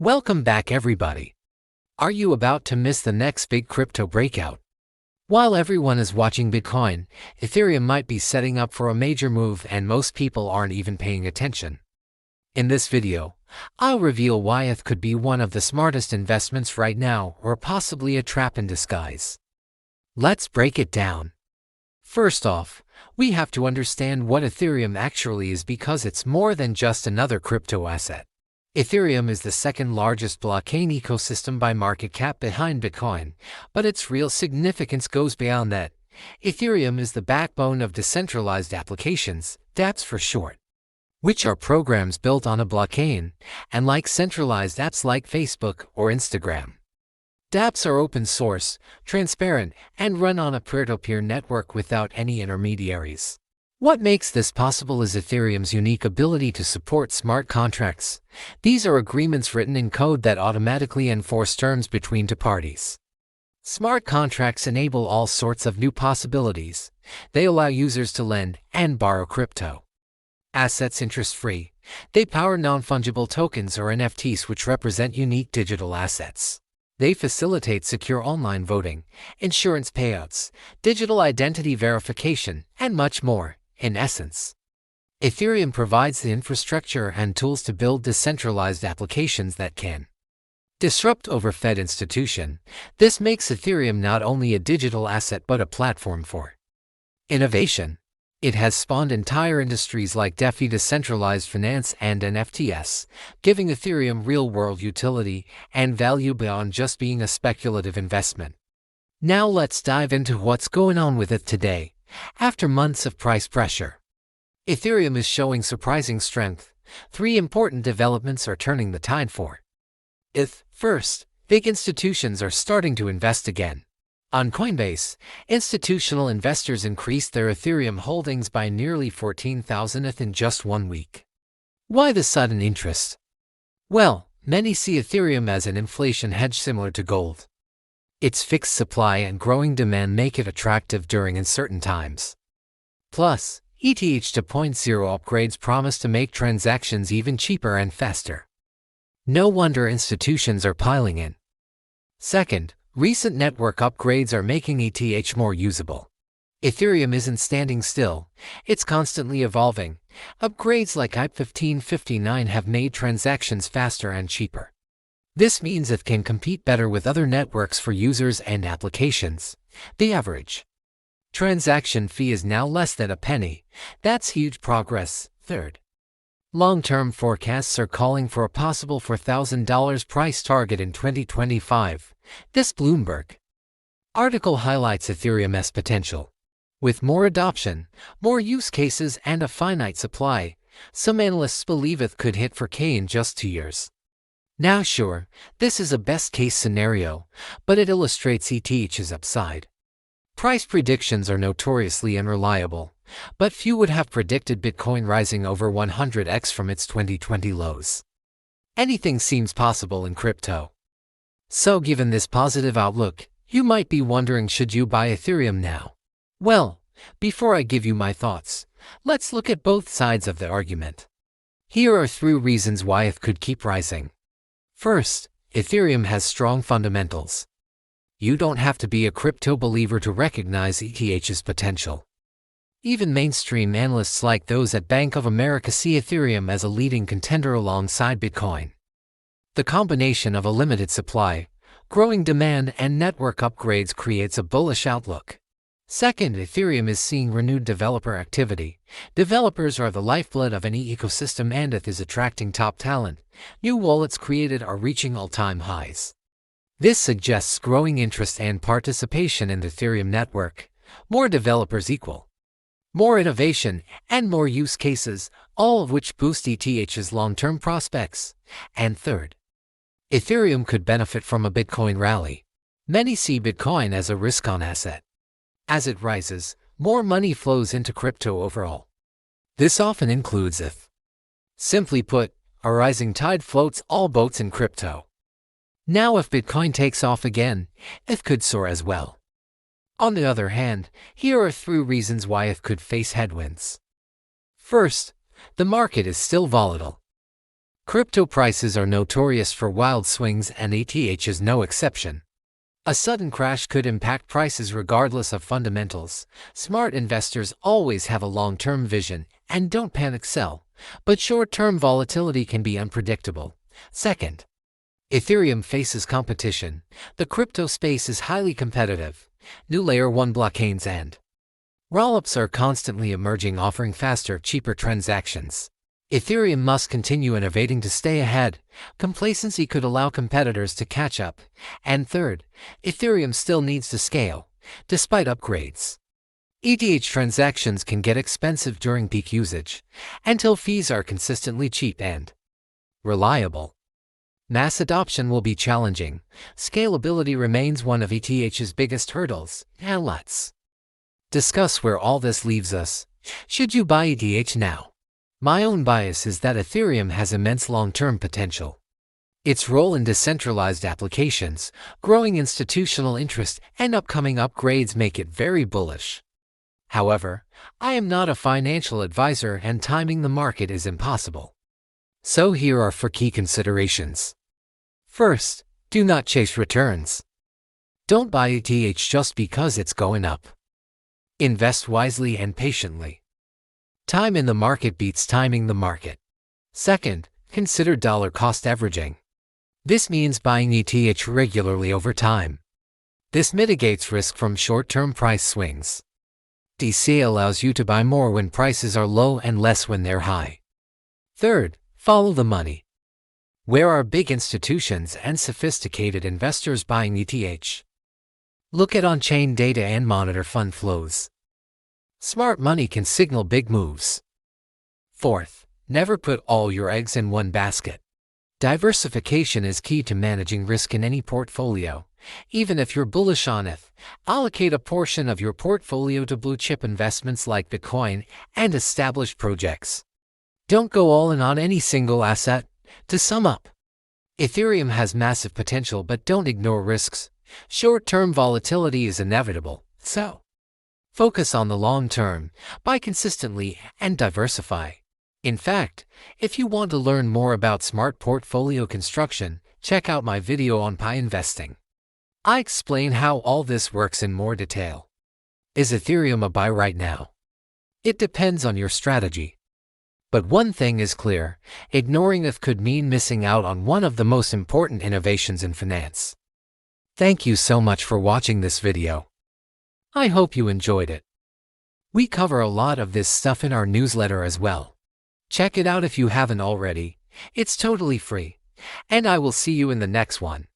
Welcome back, everybody. Are you about to miss the next big crypto breakout? While everyone is watching Bitcoin, Ethereum might be setting up for a major move and most people aren't even paying attention. In this video, I'll reveal why ETH could be one of the smartest investments right now or possibly a trap in disguise. Let's break it down. First off, we have to understand what Ethereum actually is because it's more than just another crypto asset. Ethereum is the second largest blockchain ecosystem by market cap behind Bitcoin, but its real significance goes beyond that. Ethereum is the backbone of decentralized applications, dApps for short, which are programs built on a blockchain, and like centralized apps like Facebook or Instagram. dApps are open source, transparent, and run on a peer-to-peer network without any intermediaries. What makes this possible is Ethereum's unique ability to support smart contracts. These are agreements written in code that automatically enforce terms between two parties. Smart contracts enable all sorts of new possibilities. They allow users to lend and borrow crypto assets interest-free. They power non-fungible tokens or NFTs, which represent unique digital assets. They facilitate secure online voting, insurance payouts, digital identity verification, and much more. In essence, Ethereum provides the infrastructure and tools to build decentralized applications that can disrupt overfed institutions. This makes Ethereum not only a digital asset but a platform for innovation. It has spawned entire industries like DeFi, decentralized finance, and NFTs, giving Ethereum real-world utility and value beyond just being a speculative investment. Now let's dive into what's going on with it today. After months of price pressure, Ethereum is showing surprising strength. Three important developments are turning the tide for ETH. First, big institutions are starting to invest again. On Coinbase, institutional investors increased their Ethereum holdings by nearly 14,000 ETH in just 1 week. Why the sudden interest? Well, many see Ethereum as an inflation hedge similar to gold. Its fixed supply and growing demand make it attractive during uncertain times. Plus, ETH 2.0 upgrades promise to make transactions even cheaper and faster. No wonder institutions are piling in. Second, recent network upgrades are making ETH more usable. Ethereum isn't standing still, it's constantly evolving. Upgrades like ETH 1559 have made transactions faster and cheaper. This means it can compete better with other networks for users and applications. The average transaction fee is now less than a penny. That's huge progress. Third, long-term forecasts are calling for a possible $4,000 price target in 2025. This Bloomberg article highlights Ethereum's potential. With more adoption, more use cases, and a finite supply, some analysts believe it could hit $4,000 in just 2 years. Now sure, this is a best-case scenario, but it illustrates ETH's upside. Price predictions are notoriously unreliable, but few would have predicted Bitcoin rising over 100x from its 2020 lows. Anything seems possible in crypto. So given this positive outlook, you might be wondering, should you buy Ethereum now? Well, before I give you my thoughts, let's look at both sides of the argument. Here are 3 reasons why it could keep rising. First, Ethereum has strong fundamentals. You don't have to be a crypto believer to recognize ETH's potential. Even mainstream analysts like those at Bank of America see Ethereum as a leading contender alongside Bitcoin. The combination of a limited supply, growing demand, and network upgrades creates a bullish outlook. Second, Ethereum is seeing renewed developer activity. Developers are the lifeblood of any ecosystem, and ETH is attracting top talent. New wallets created are reaching all-time highs. This suggests growing interest and participation in the Ethereum network. More developers equal more innovation and more use cases, all of which boost ETH's long-term prospects. And third, Ethereum could benefit from a Bitcoin rally. Many see Bitcoin as a risk-on asset. As it rises, more money flows into crypto overall. This often includes ETH. Simply put, a rising tide floats all boats in crypto. Now if Bitcoin takes off again, ETH could soar as well. On the other hand, here are 3 reasons why ETH could face headwinds. First, the market is still volatile. Crypto prices are notorious for wild swings, and ETH is no exception. A sudden crash could impact prices regardless of fundamentals. Smart investors always have a long-term vision and don't panic sell, but short-term volatility can be unpredictable. Second, Ethereum faces competition. The crypto space is highly competitive. New Layer 1 blockchains and rollups are constantly emerging, offering faster, cheaper transactions. Ethereum must continue innovating to stay ahead. Complacency could allow competitors to catch up. And third, Ethereum still needs to scale, despite upgrades. ETH transactions can get expensive during peak usage, until fees are consistently cheap and reliable. Mass adoption will be challenging. Scalability remains one of ETH's biggest hurdles. Now let's discuss where all this leaves us. Should you buy ETH now? My own bias is that Ethereum has immense long-term potential. Its role in decentralized applications, growing institutional interest, and upcoming upgrades make it very bullish. However, I am not a financial advisor and timing the market is impossible. So here are 4 key considerations. First, do not chase returns. Don't buy ETH just because it's going up. Invest wisely and patiently. Time in the market beats timing the market. Second, consider dollar cost averaging. This means buying ETH regularly over time. This mitigates risk from short-term price swings. DC allows you to buy more when prices are low and less when they're high. Third, follow the money. Where are big institutions and sophisticated investors buying ETH? Look at on-chain data and monitor fund flows. Smart money can signal big moves. Fourth, never put all your eggs in one basket. Diversification is key to managing risk in any portfolio. Even if you're bullish on ETH, allocate a portion of your portfolio to blue-chip investments like Bitcoin and established projects. Don't go all in on any single asset. To sum up, Ethereum has massive potential, but don't ignore risks. Short-term volatility is inevitable, so focus on the long term, buy consistently, and diversify. In fact, if you want to learn more about smart portfolio construction, check out my video on Pi investing. I explain how all this works in more detail. Is Ethereum a buy right now? It depends on your strategy. But one thing is clear, ignoring ETH could mean missing out on one of the most important innovations in finance. Thank you so much for watching this video. I hope you enjoyed it. We cover a lot of this stuff in our newsletter as well. Check it out if you haven't already. It's totally free. And I will see you in the next one.